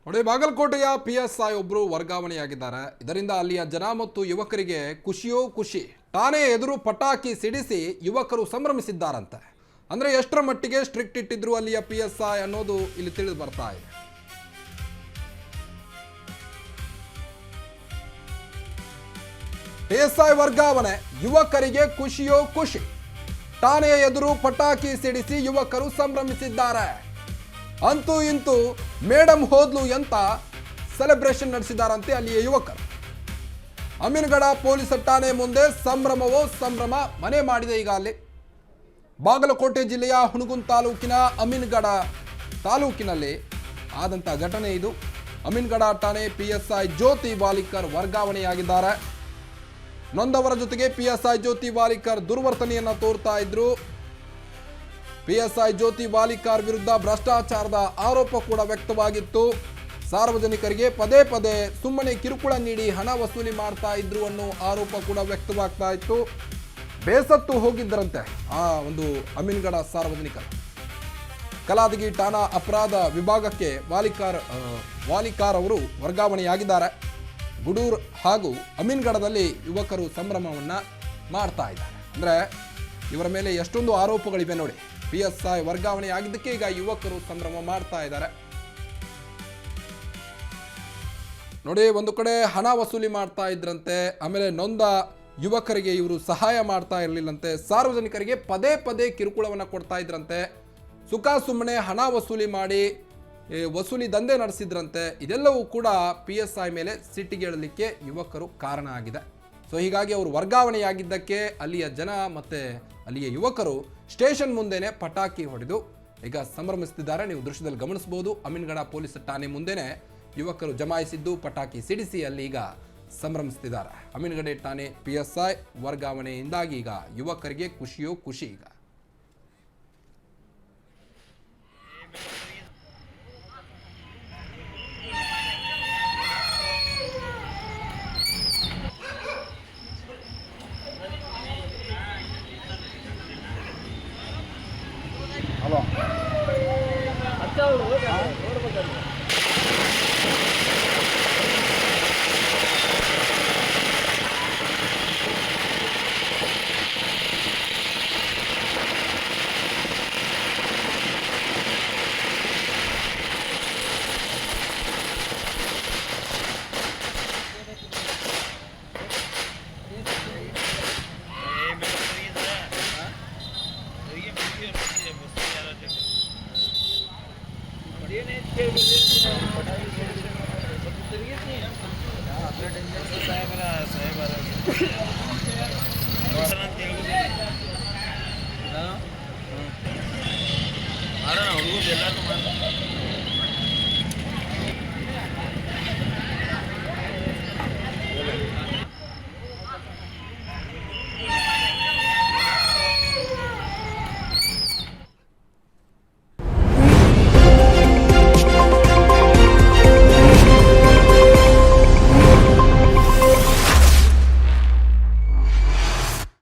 ನೋಡಿ, ಬಾಗಲಕೋಟೆಯ PSI ಒಬ್ಬರು ವರ್ಗಾವಣೆಯಾಗಿದ್ದಾರೆ. ಇದರಿಂದ ಅಲ್ಲಿಯ ಜನ ಮತ್ತು ಯುವಕರಿಗೆ ಖುಷಿಯೋ ಖುಷಿ. ಠಾಣೆ ಎದುರು ಪಟಾಕಿ ಸಿಡಿಸಿ ಯುವಕರು ಸಂಭ್ರಮಿಸಿದ್ದಾರಂತೆ. ಅಂದ್ರೆ ಎಷ್ಟರ ಮಟ್ಟಿಗೆ ಸ್ಟ್ರಿಕ್ಟ್ ಇಟ್ಟಿದ್ರು ಅಲ್ಲಿಯ PSI ಅನ್ನೋದು ಇಲ್ಲಿ ತಿಳಿದು ಬರ್ತಾ ಇದೆ. PSI ವರ್ಗಾವಣೆ, ಯುವಕರಿಗೆ ಖುಷಿಯೋ ಖುಷಿ. ಠಾಣೆಯ ಎದುರು ಪಟಾಕಿ ಸಿಡಿಸಿ ಯುವಕರು ಸಂಭ್ರಮಿಸಿದ್ದಾರೆ. ಅಂತೂ ಇಂತೂ ಮೇಡಮ್ ಹೋದ್ಲು ಅಂತ ಸೆಲೆಬ್ರೇಷನ್ ನಡೆಸಿದಾರಂತೆ ಅಲ್ಲಿಯ ಯುವಕರು. ಅಮೀನ್ಗಡ ಪೊಲೀಸ್ ಠಾಣೆ ಮುಂದೆ ಸಂಭ್ರಮವೋ ಸಂಭ್ರಮ ಮನೆ ಮಾಡಿದೆ. ಈಗ ಅಲ್ಲಿ ಬಾಗಲಕೋಟೆ ಜಿಲ್ಲೆಯ ಹುಣಗುನ್ ತಾಲೂಕಿನ ಅಮೀನ್ಗಡ ತಾಲೂಕಿನಲ್ಲಿ ಆದಂಥ ಘಟನೆ ಇದು. ಅಮೀನ್ಗಡ ಠಾಣೆ PSI ಜ್ಯೋತಿ ವಾಲಿಕರ್ ವರ್ಗಾವಣೆಯಾಗಿದ್ದಾರೆ. ನೊಂದವರ ಜೊತೆಗೆ PSI ಜ್ಯೋತಿ ವಾಲಿಕರ್ ದುರ್ವರ್ತನೆಯನ್ನ ತೋರ್ತಾ ಇದ್ರು. PSI ಜ್ಯೋತಿ ವಾಲಿಕರ್ ವಿರುದ್ಧ ಭ್ರಷ್ಟಾಚಾರದ ಆರೋಪ ಕೂಡ ವ್ಯಕ್ತವಾಗಿತ್ತು. ಸಾರ್ವಜನಿಕರಿಗೆ ಪದೇ ಪದೇ ಸುಮ್ಮನೆ ಕಿರುಕುಳ ನೀಡಿ ಹಣ ವಸೂಲಿ ಮಾಡ್ತಾ ಇದ್ರು ಅನ್ನೋ ಆರೋಪ ಕೂಡ ವ್ಯಕ್ತವಾಗ್ತಾ ಇತ್ತು. ಬೇಸತ್ತು ಹೋಗಿದ್ದರಂತೆ ಆ ಒಂದು ಅಮೀನ್ಗಡ ಸಾರ್ವಜನಿಕರು. ಕಲಾದಗಿ ಠಾಣಾ ಅಪರಾಧ ವಿಭಾಗಕ್ಕೆ ವಾಲಿಕಾರ್ ಅವರು ವರ್ಗಾವಣೆಯಾಗಿದ್ದಾರೆ. ಗುಡೂರ್ ಹಾಗೂ ಅಮೀನ್ಗಡದಲ್ಲಿ ಯುವಕರು ಸಂಭ್ರಮವನ್ನ ಮಾಡ್ತಾ ಇದ್ದಾರೆ. ಅಂದ್ರೆ ಇವರ ಮೇಲೆ ಎಷ್ಟೊಂದು ಆರೋಪಗಳಿವೆ ನೋಡಿ. PSI ವರ್ಗಾವಣೆ ಆಗಿದ್ದಕ್ಕೆ ಈಗ ಯುವಕರು ಸಂಭ್ರಮ ಮಾಡ್ತಾ ಇದ್ದಾರೆ ನೋಡಿ. ಒಂದು ಕಡೆ ಹಣ ವಸೂಲಿ ಮಾಡ್ತಾ ಇದ್ರಂತೆ, ಆಮೇಲೆ ನೊಂದ ಯುವಕರಿಗೆ ಇವರು ಸಹಾಯ ಮಾಡ್ತಾ ಇರಲಿಲ್ಲಂತೆ, ಸಾರ್ವಜನಿಕರಿಗೆ ಪದೇ ಪದೇ ಕಿರುಕುಳವನ್ನು ಕೊಡ್ತಾ ಇದ್ರಂತೆ, ಸುಖ ಸುಮ್ಮನೆ ಹಣ ವಸೂಲಿ ಮಾಡಿ ವಸೂಲಿ ದಂಧೆ ನಡೆಸಿದ್ರಂತೆ. ಇದೆಲ್ಲವೂ ಕೂಡ PSI ಮೇಲೆ ಸಿಟ್ಟಿಗೇಳಲಿಕ್ಕೆ ಯುವಕರು ಕಾರಣ ಆಗಿದೆ. ಸೊ ಹೀಗಾಗಿ ಅವರು ವರ್ಗಾವಣೆಯಾಗಿದ್ದಕ್ಕೆ ಅಲ್ಲಿಯ ಜನ ಮತ್ತು ಅಲ್ಲಿಯ ಯುವಕರು ಸ್ಟೇಷನ್ ಮುಂದೆನೆ ಪಟಾಕಿ ಹೊಡೆದು ಈಗ ಸಂಭ್ರಮಿಸುತ್ತಿದ್ದಾರೆ. ನೀವು ದೃಶ್ಯದಲ್ಲಿ ಗಮನಿಸಬಹುದು. ಅಮೀನ್ಗಡ ಪೊಲೀಸ್ ಠಾಣೆ ಮುಂದೆನೆ ಯುವಕರು ಜಮಾಯಿಸಿದ್ದು ಪಟಾಕಿ ಸಿಡಿಸಿ ಅಲ್ಲಿ ಈಗ ಸಂಭ್ರಮಿಸುತ್ತಿದ್ದಾರೆ. ಅಮೀನ್ಗಡ ಠಾಣೆ PSI ವರ್ಗಾವಣೆಯಿಂದಾಗಿ ಈಗ ಯುವಕರಿಗೆ ಖುಷಿಯೋ ಖುಷಿ. ಈಗ ಹಲೋ ಹುಡುಗರು ಎಲ್ಲ